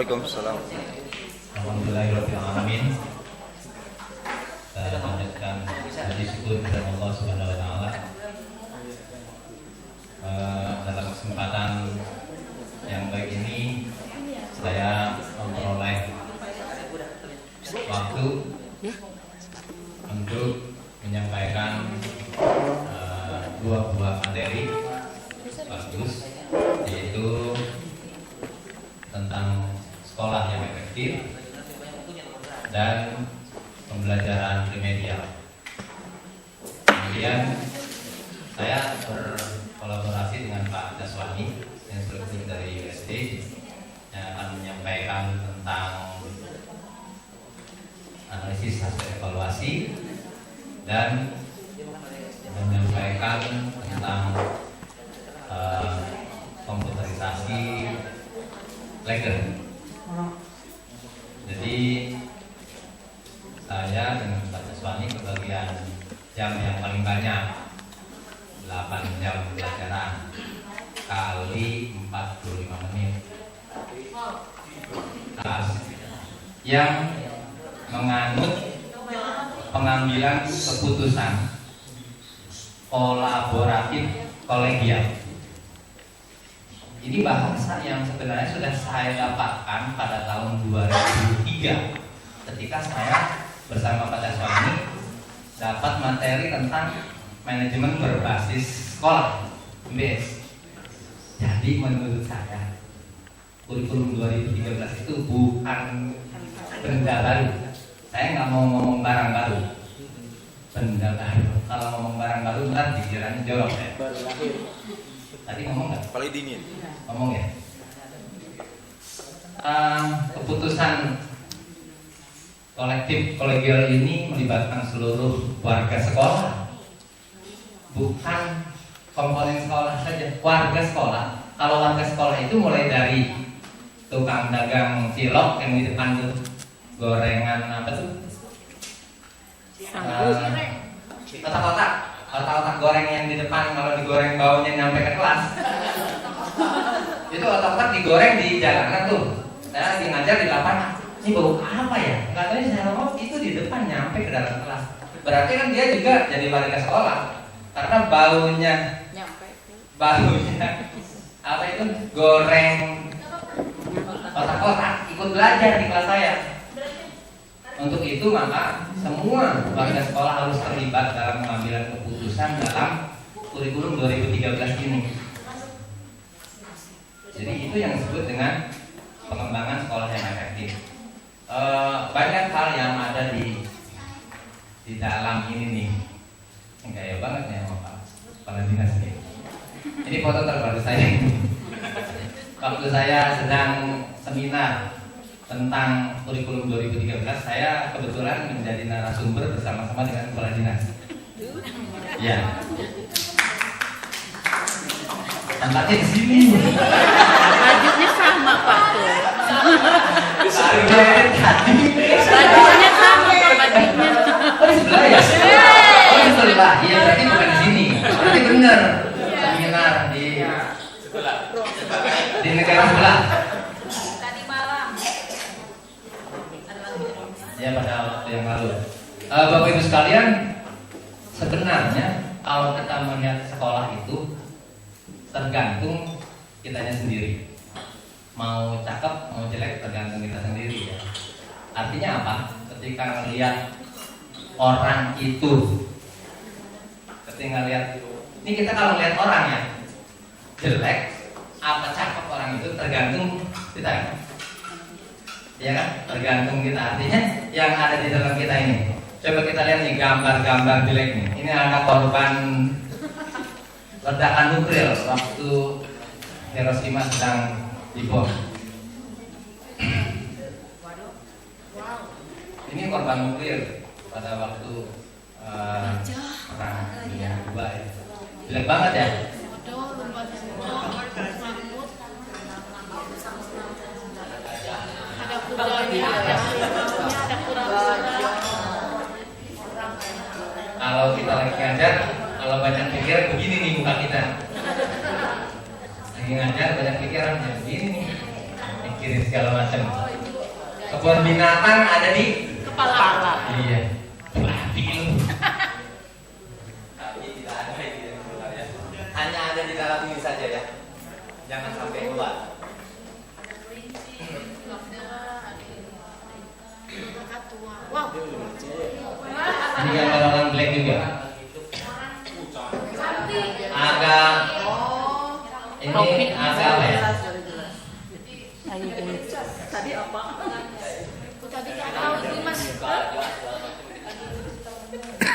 Waalaikumsalam. Alhamdulillahirobbilalamin. Saya panjatkan puji syukur kepada Allah Subhanahu wa taala. Dalam kesempatan yang baik ini saya memperoleh waktu untuk menyampaikan dua buah materi bagus, yaitu tentang sekolah yang efektif dan pembelajaran remedial. Kemudian saya berkolaborasi dengan Pak Daswani, instruktur dari USD, yang akan menyampaikan tentang analisis hasil evaluasi dan menyampaikan tentang komputerisasi Legend. Jadi saya dengan Pak Daswani kebagian jam yang paling banyak, 8 jam pelajaran kali 45 menit. Kelas yang menganut pengambilan keputusan kolaboratif kolegial. Ini bahasa yang sebenarnya sudah saya dapatkan pada tahun 2003 ketika saya bersama Pak Daswani dapat materi tentang manajemen berbasis sekolah MBS. Jadi menurut saya kurikulum 2013 itu bukan benda baru. Saya nggak mau ngomong barang baru, benda baru. Kalau ngomong barang baru ntar dikiranya jorok ya. Tadi ngomong nggak? Paling dingin. Ngomong ya. Keputusan kolektif kolegial ini melibatkan seluruh warga sekolah, bukan komponen sekolah saja, warga sekolah. Kalau warga sekolah itu mulai dari tukang dagang cilok yang di depan tuh, gorengan apa tuh? Otak-otak goreng yang di depan, kalau digoreng baunya nyampe ke kelas. Itu otak-otak digoreng di jalanan tuh. Saya lagi ngajar di lapangan. Ini bau apa ya? Katanya saya ngomong itu di depan nyampe ke dalam kelas. Berarti kan dia juga jadi warga sekolah. Karena baunya apa itu? Goreng otak-otak ikut belajar di kelas saya. Untuk itu maka semua warga sekolah harus terlibat dalam pengambilan keputusan dalam kurikulum 2013 ini. Jadi itu yang disebut dengan pengembangan sekolah yang efektif. Banyak hal yang ada di dalam ini nih. Gaya banget ya Pak Kepala Dinas ini. Ini foto terbaru saya. Waktu saya sedang seminar tentang kurikulum 2013, saya kebetulan menjadi narasumber bersama-sama dengan Kepala Dinas. Ya. Tempatnya di sini. Bajunya sama Pak tuh. Bajunya sama Pak, bajunya. Oh di sebelah ya? Oh di sebelah. Iya berarti bukan di sini. Berarti benar. Seminar di negara sebelah. Tadi malam. Ya pada waktu yang lalu. Bapak Ibu sekalian, sebenarnya kalau kita melihat sekolah itu tergantung kitanya sendiri. Mau cakep, mau jelek tergantung kita sendiri ya. Artinya apa? Ketika melihat orang itu, ketika lihat, ini kita kalau lihat orang ya jelek, apa cakep orang itu tergantung kita kan? Ya kan? Tergantung kita. Artinya yang ada di dalam kita ini. Coba kita lihat nih gambar-gambar jelek nih. Ini anak korban ledakan nuklir waktu Hiroshima sedang dibom. Ini korban nuklir pada waktu perang dunia kedua ya. Jelek banget ya. Ada kudanya, ada kura-kura. Kalau kita lagi ngajar, kalau banyak pikiran begini nih muka kita. Lagi ngajar banyak pikiran ya begini nih. mikirin segala macam. Kebun binatang ada di Kepala. iya. Tapi tidak ada ini sebenarnya. Hanya ada di dalam ini saja ya. Jangan sampai keluar. Wow. Ini gambar orang black juga. Agak ini agak apa ya? Tadi apa? Tadi nggak tahu ini Mas.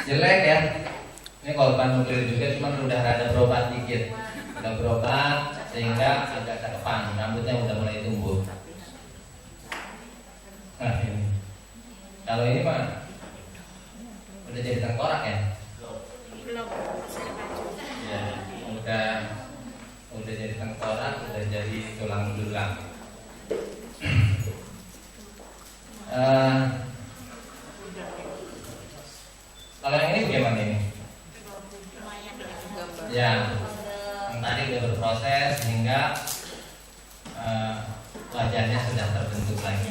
Jelek ya. Ini korban nuklir juga, cuma udah rada berobat dikit. Udah berobat sehingga agak cakepan, rambutnya udah mulai tumbuh. Nah ini. Kalau ini mah udah jadi tengkorak ya? Belum. Ya, udah jadi tengkorak, udah jadi tulang belulang. Kalau yang ini bagaimana ini? Ya, yang tadi udah berproses sehingga wajahnya sudah terbentuk lagi.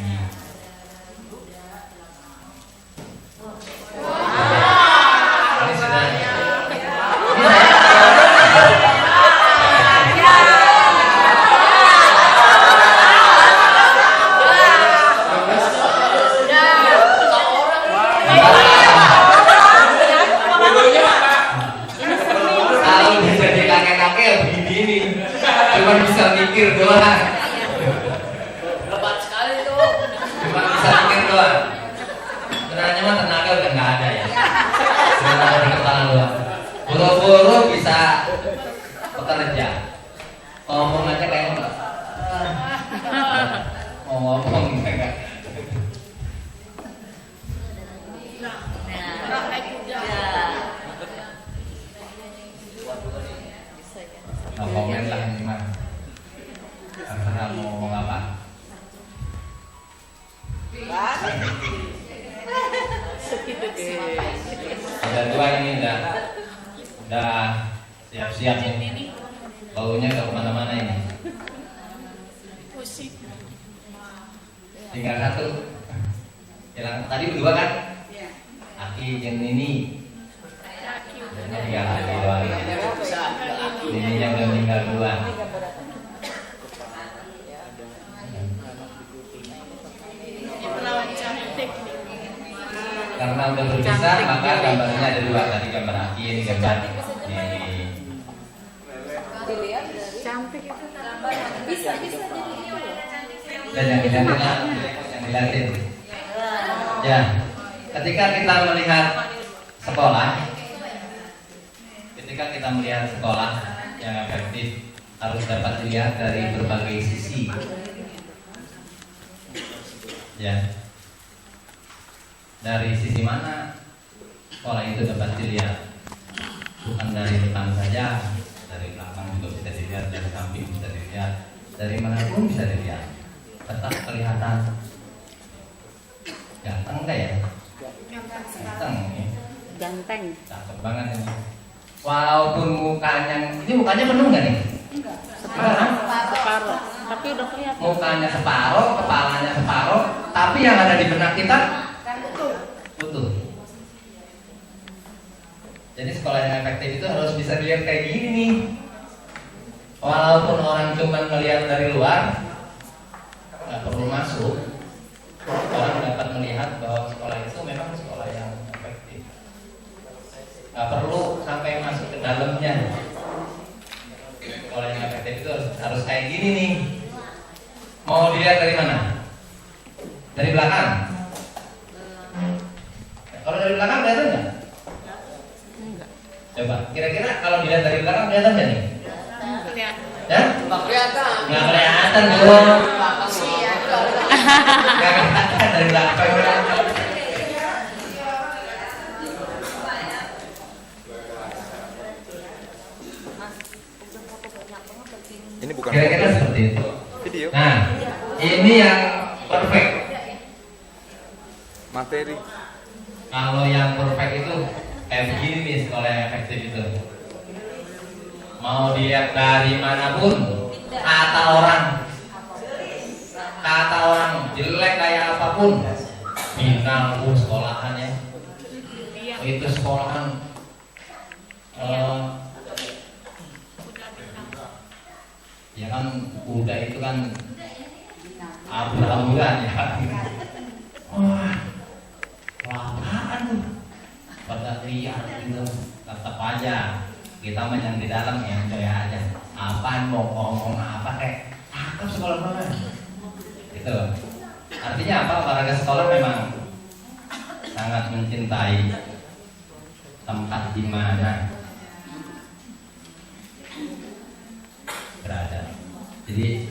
Ini sudah. Kalau jadi kakek-kakek begini, cuma bisa mikir doang. Lebat sekali tuh. Cuma bisa mikir doang. Sebenarnya mah tenaga udah nggak ada ya. Sudah ada di kepala doang. Buru-buru bisa bekerja. Ngomong aja kayak mau ngomong enggak. Nah, komen lah ini mah. Terserah mau ngomong apa. Ada dua ini udah siap-siap nih. Baunya ke kemana-mana ini. Tinggal satu. Yang tadi berdua kan? Aki yang ini. Tinggal Aki doang. Ini yang udah meninggal duluan. Karena udah berpisah, maka gambarnya ada dua. Tadi gambar Aki, ini gambar ini. Cantik itu. Bisa. Dan yang dilihatin. Ya, ketika kita melihat sekolah yang efektif harus dapat dilihat dari berbagai sisi. Ya, dari sisi mana sekolah itu dapat dilihat? Bukan dari depan saja, dari belakang juga bisa dilihat, dari samping bisa dilihat, dari manapun bisa dilihat. Tetap kelihatan. Ganteng enggak ya? Ganteng ya. Ganteng. Cakep banget ini. Walaupun mukanya penuh nggak nih? Separuh. Tapi udah kelihatan. Mukanya separuh, kepalanya separuh, tapi yang ada di benak kita utuh. Jadi sekolah yang efektif itu harus bisa dilihat kayak gini nih. Walaupun orang cuma melihat dari luar, nggak perlu masuk, orang dapat melihat bahwa sekolah itu memang sekolah yang efektif. Nggak perlu sampai masuk ke dalamnya. Sekolah yang efektif itu harus kayak gini nih. Mau dilihat dari mana? Dari belakang. Kalau dari belakang kelihatan nggak? Coba, kira-kira kalau dilihat dari belakang kelihatan nggak nih? Ya? Nggak kelihatan. Nggak kelihatan dong. Nggak kelihatan dari belakang. Ini bukan Kira-kira seperti itu. video, Nah, ini yang perfect. materi. Kalau yang perfect itu kayak begini nih sekolah yang efektif itu. Mau dilihat dari manapun, kata orang kata orang jelek kayak apapun, Minang sekolahan ya, itu sekolahan ya kan kuda itu kan abu-abuan ya. Wah, apaan tuh? Pada liar gitu, tetap aja kita mah yang di dalam yang jaya aja. Apaan mau ngomong apa cakep sekolah mana? Gitu. Artinya apa? Warga sekolah memang sangat mencintai tempat di mana berada. Jadi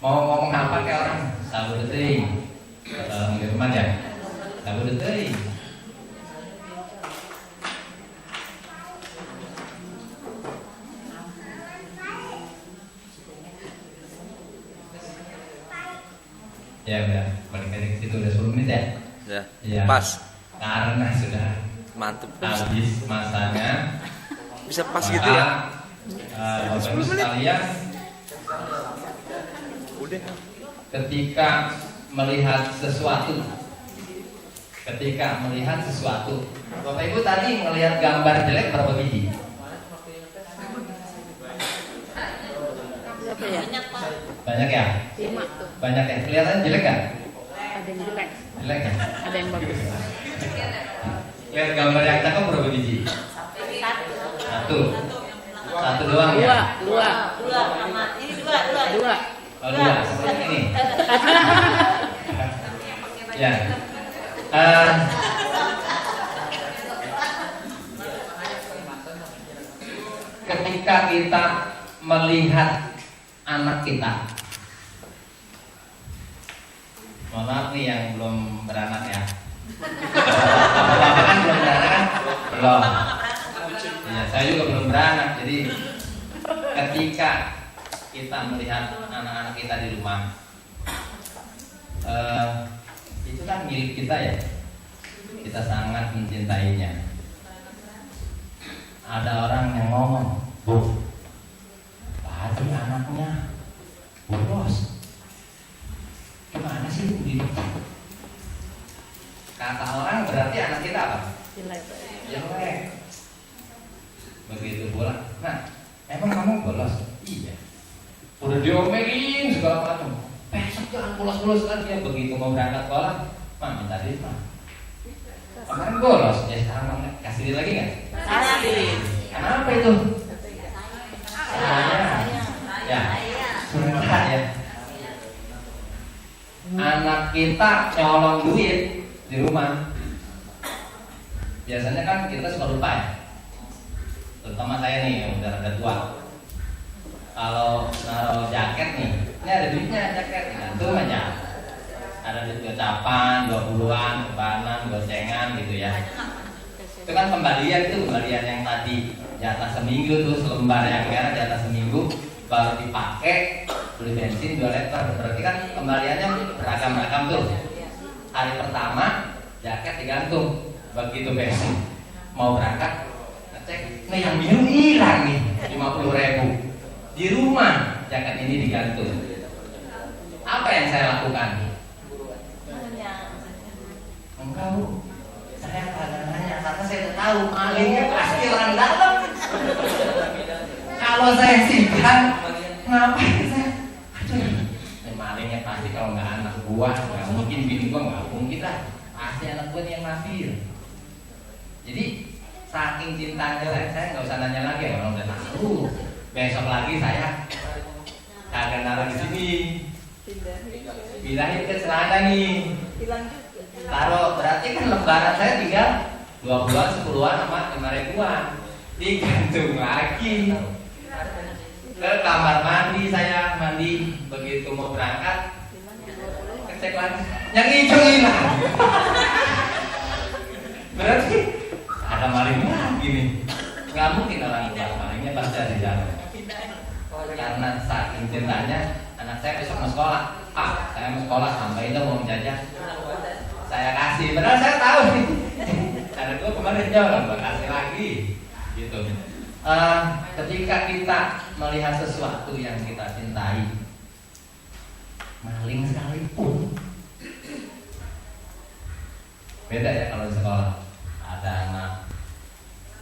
mau ngomong apa kayak orang sabu deting, teman ya, sabu deting. Ya udah, balik dari situ udah 10 menit ya. Ya. Pas. Karena sudah Mantep. habis masanya. Bisa pas gitu ya. Bapak Ibu sekalian, Udah. ketika melihat sesuatu, Bapak Ibu tadi melihat gambar jelek berapa biji? Berapa ya? Banyak ya? 5 tuh. Banyak ya? Kelihatan jelek kan? Ada yang jelek, Jelek ya? ada yang bagus. Lihat gambar yang cakep berapa biji? Satu doang ya? Dua. Oh, dua, seperti ini. Ya. Ketika kita melihat anak kita, mohon maaf nih yang belum beranak ya. Bapak kan belum beranak kan? Belum. Ya, saya juga belum beranak. Jadi ketika kita melihat anak-anak kita di rumah, itu kan milik kita ya. Kita sangat mencintainya. Ada orang yang ngomong, Bu, tadi anaknya bolos. Gimana sih begitu? Kata orang berarti anak kita apa? Jelek. Begitu pula. Nah, emang kamu bolos? Iya. Udah diomelin segala macam. Besok jangan bolos-bolos lagi ya. Begitu mau berangkat sekolah, Mak minta duit Mak. Kemarin bolos, ya sekarang kasih duit lagi nggak? Kasih. Kenapa itu? Ya, susah ya. Anak kita colong duit di rumah. Biasanya kan kita suka lupa ya. Terutama saya nih yang udah rada tua. Kalau naruh jaket nih, ini ada duitnya jaket, gantung aja. Ada duit gocapan, 20-an, kebanan, gocengan gitu ya. Itu kan kembalian yang tadi di atas seminggu tuh, selembar yang merah di atas seminggu baru dipakai, beli bensin 2 liter. Berarti kan kembaliannya beragam-agam tuh. Hari pertama jaket digantung, begitu bensin mau berangkat ngecek, nih yang minum hilang nih 50.000. Di rumah jaket ini digantung. Apa yang saya lakukan? Engkau, saya akan nanya karena saya tahu malingnya pasti orang dalam. Kalau saya simpan, ngapain saya? Aduh, malingnya pasti kalau nggak anak gua, nggak mungkin bini gua, nggak mungkin lah. Pasti anak gua nih yang ngambil. Jadi saking cintanya saya nggak usah nanya lagi, orang udah tahu. Besok lagi saya kagak naruh di sini. Pindahin ke celana nih. Taruh, berarti kan lembaran saya tinggal 20-an, 10-an sama 5.000-an. Digantung lagi. Ke kamar mandi saya mandi, begitu mau berangkat kecek lagi, yang hijau hilang. Berarti ada maling lagi nih. Nggak mungkin orang buat malingnya pasti ada di jalan. Karena saking cintanya, anak saya besok mau sekolah. Saya mau sekolah sampai itu mau jajan. Saya kasih, padahal saya tahu nih. Ada gua kemarin jauh, gua kasih lagi, gitu. Ketika kita melihat sesuatu yang kita cintai, maling sekalipun. Beda ya kalau di sekolah.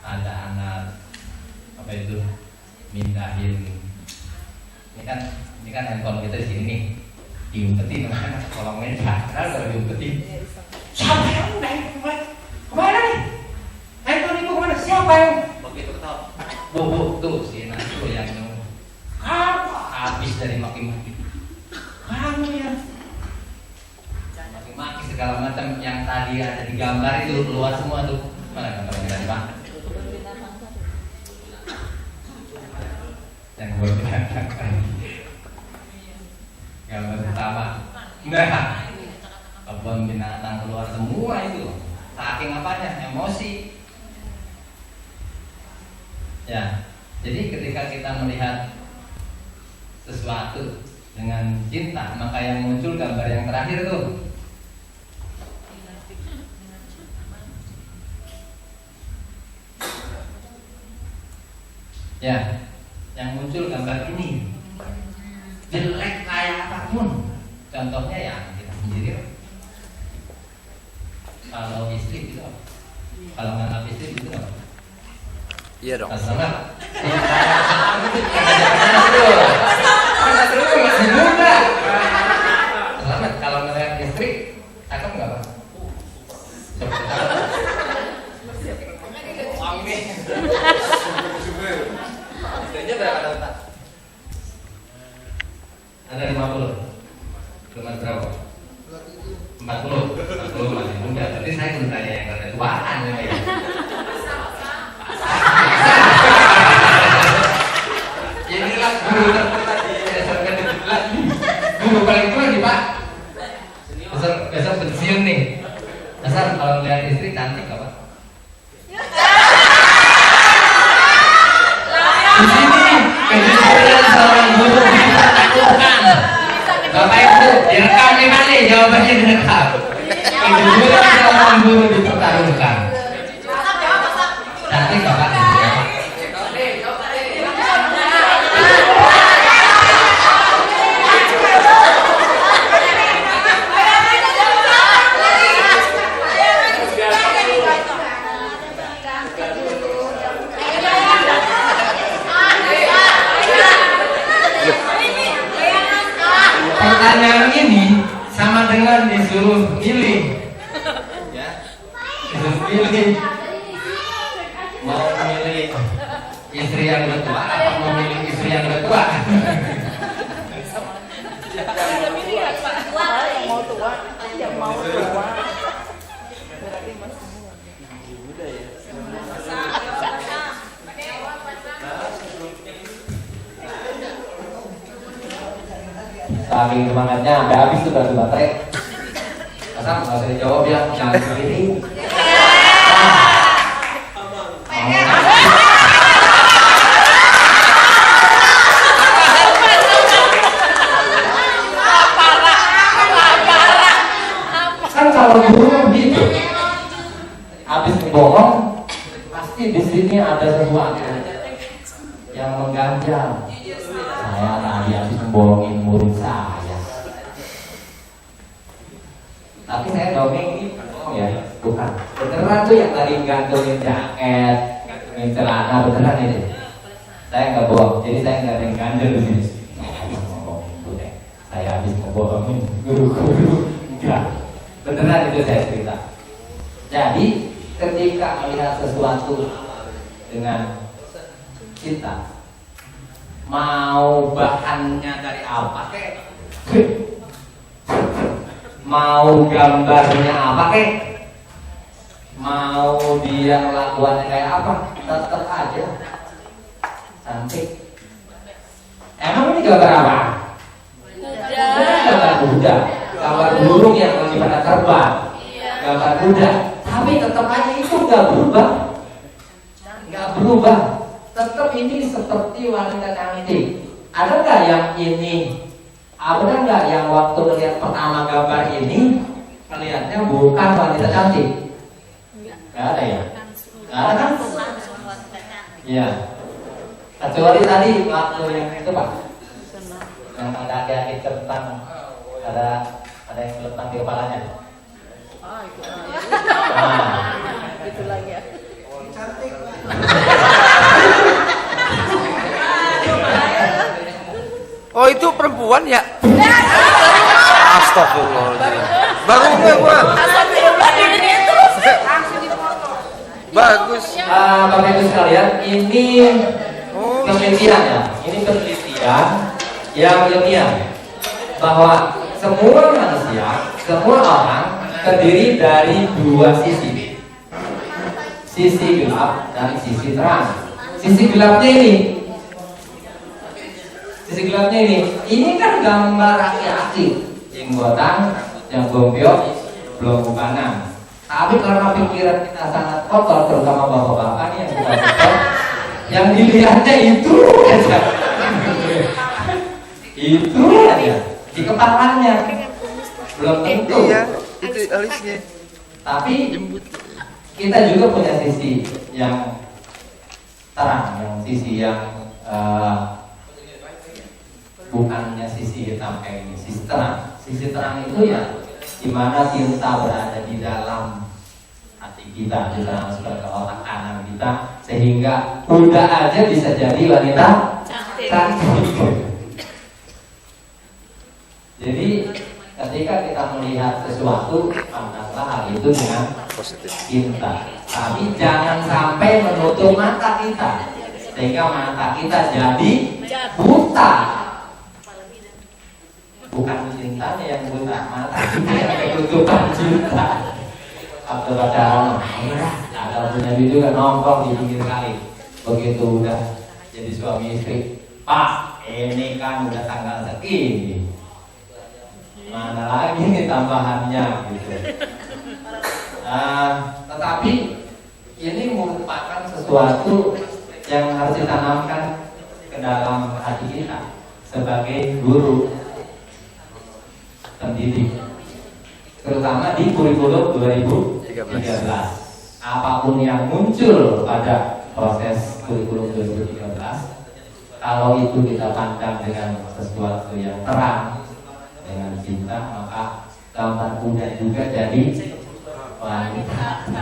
Ada anak apa itu mindahin. Ini kan handphone kita di sini nih. Diumpetin mana kolong meja. Kalau diumpetin. Siapa yang kemana nih? Handphone ibu kemana? Siapa yang? Begitu tau. Bu tuh si Nasu yang kamu habis dari maki-maki. Kamu ya. Maki segala macam yang tadi ada di gambar itu keluar semua tuh. Mana gambar yang tadi Pak? Yang gue bilang gambar pertama. Nah, kebun binatang keluar semua itu. Saking apanya? Emosi. Ya, jadi ketika kita melihat sesuatu dengan cinta, maka yang muncul gambar yang terakhir tuh. Ya, yang muncul gambar ini jelek kayak apapun. Contohnya ya kita sendiri. Kalau istri gitu, kalau nggak istri gitu, Iya dong. selamat. Masih muda. Selamat kalau ngeliat istri, cakep nggak Pak? Amin. Istrinya berapa tahun Pak? Ada 50. Cuma berapa? 40 masih muda. Berarti saya belum tanya yang rada tuaan ya. Inilah guru tadi guru paling tua nih Pak. Besok pensiun nih. Asal kalau lihat istri cantik nggak Pak? Di sini kejujuran seorang guru bisa takutkan. Bapak Ibu direkam nih Pak nih, jawabannya direkam. Kejujuran seorang guru dipertaruhkan. Cantik nggak Pak? Pertanyaan ini sama dengan disuruh milih, disuruh milih mau milih istri yang lebih tua atau mau milih istri yang lebih tua. Mau tua, yang mau tua. Berarti masih muda ya. Saking semangatnya sampai habis tuh batu baterai. Masa nggak usah dijawab ya, jangan sendiri. Kan kalau guru gitu, habis bohong pasti di sini ada sesuatu yang mengganjal. Saya tadi habis membohongin murid saya. Tapi saya dongeng ini bohong ya, bukan. Beneran tuh yang tadi gantungin jaket, gantungin celana, beneran itu. Saya nggak bohong, jadi saya nggak ada yang ganjel di sini. Saya habis membohongin guru-guru, enggak. Beneran itu saya cerita. Jadi ketika melihat sesuatu dengan cinta, mau bahannya dari apa kek, mau gambarnya apa kek, mau dia kelakuannya kayak apa, tetap aja cantik. Emang ini gambar apa? Gambar kuda, gambar burung yang lagi pada terbang, gambar kuda. Tapi tetap aja itu nggak berubah, nggak berubah. Tetap ini seperti wanita cantik. Ada nggak yang ini? Ada nggak yang waktu melihat pertama gambar ini melihatnya bukan wanita cantik? Nggak ada ya? Nggak ada kan? Iya. Kecuali tadi waktu yang itu Pak, yang ada tentang ada yang melepas di kepalanya. Itu Nah, itu lagi ya. Oh itu perempuan ya? Astagfirullahaladzim. Baru nggak gua. Bagus. Bapak Ibu sekalian, ini penelitian ya. Ini penelitian yang ilmiah bahwa semua manusia, semua orang terdiri dari dua sisi. Sisi gelap dan sisi terang. Sisi gelapnya ini kan gambar aki-aki, jenggotan, yang gombyok, belum bukanan. Tapi karena pikiran kita sangat kotor, terutama bapak-bapak nih yang sudah kotor, yang dilihatnya itu aja, itu aja di kepalanya, belum tentu. Iya, itu alisnya. Tapi kita juga punya sisi yang terang, yang sisi yang bukannya sisi hitam kayak ini, sisi terang. Sisi terang itu ya dimana cinta berada di dalam hati kita, di dalam sebagai otak kanan kita, sehingga kuda aja bisa jadi wanita cantik. Jadi ketika kita melihat sesuatu, pandanglah hal itu dengan Positif. cinta. Tapi jangan sampai menutup mata kita, sehingga mata kita jadi buta. Bukan cintanya yang buta, mata kita yang ketutupan cinta. Atau pacaran, ada punya duit juga nongkrong di pinggir kali. Begitu udah jadi suami istri, Pak, ini kan udah tanggal segini, mana lagi nih tambahannya gitu. Tetapi ini merupakan sesuatu yang harus ditanamkan ke dalam hati kita sebagai guru pendidik, terutama di kurikulum 2013. Apapun yang muncul pada proses kurikulum 2013, kalau itu kita pandang dengan sesuatu yang terang, dengan cinta, maka gambar kuda juga jadi wanita.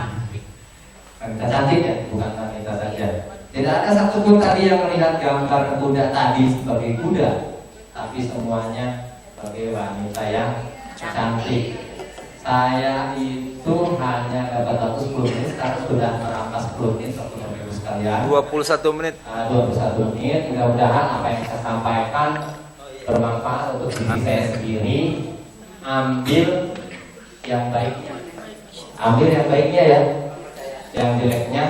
Wanita cantik ya, bukan wanita saja. Tidak ada satupun tadi yang melihat gambar kuda tadi sebagai kuda, tapi semuanya sebagai wanita yang cantik. Saya itu hanya dapat waktu 10 menit, sekarang sudah merampas 10 menit waktu Bapak sekalian. 21 menit. 21 menit. Mudah-mudahan apa yang saya sampaikan bermanfaat untuk diri saya sendiri. Ambil yang baiknya, ambil yang baiknya ya, yang jeleknya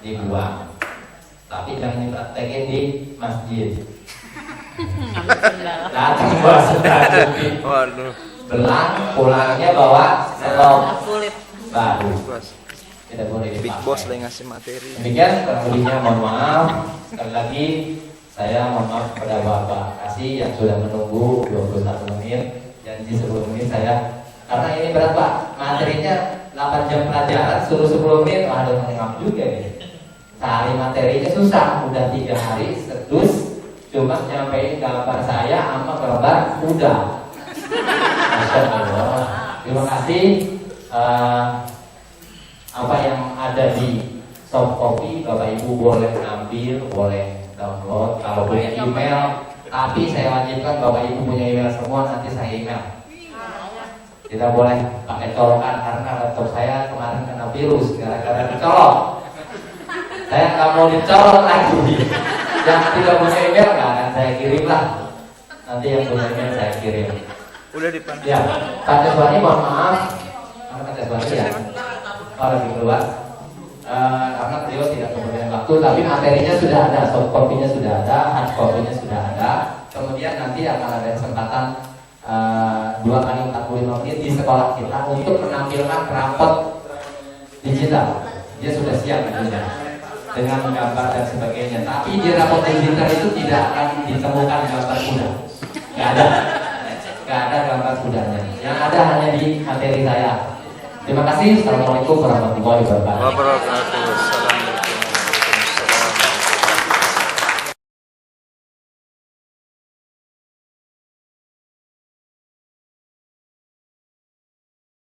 dibuang. Tapi jangan dipraktekin di masjid. Datang bawa sendal Waduh. belang, pulangnya bawa selop baru. Bos. Tidak boleh Big dipakai. Boss lagi ngasih materi. Demikian kurang lebihnya, mohon maaf. Sekali lagi saya mohon maaf kepada Bapak Kasih yang sudah menunggu 21 menit. Janji 10 menit saya, karena ini berat Pak, materinya 8 jam pelajaran suruh 10 menit. Waduh, ngap juga nih. Cari materinya susah, udah 3 hari sedus cuma nyampein gambar saya sama gambar kuda. Masya Allah. Terima kasih. Apa yang ada di soft copy Bapak Ibu boleh ambil, boleh download. Kalau punya email, tapi saya wajibkan Bapak Ibu punya email semua, nanti saya email. Tidak boleh pakai colokan karena laptop saya kemarin kena virus gara-gara dicolok. Saya nggak mau dicolok lagi. Yang tidak punya email nggak akan saya kirim lah. Nanti yang punya email saya kirim. Udah dipanggil. Ya, Pak Teswani mohon maaf, karena Pak Teswani ya kalau lagi keluar, karena beliau tidak kemudian waktu, tapi materinya sudah ada, soft copy-nya sudah ada, hard copy-nya sudah ada. Kemudian nanti akan ada kesempatan 2 kali 45 menit di sekolah kita untuk menampilkan rapot digital. Dia sudah siap tentunya dengan gambar dan sebagainya. Tapi di rapot digital itu tidak akan ditemukan gambar kuda. Nggak ada gambar kudanya. Yang ada hanya di materi saya. Terima kasih. Assalamualaikum warahmatullahi wabarakatuh.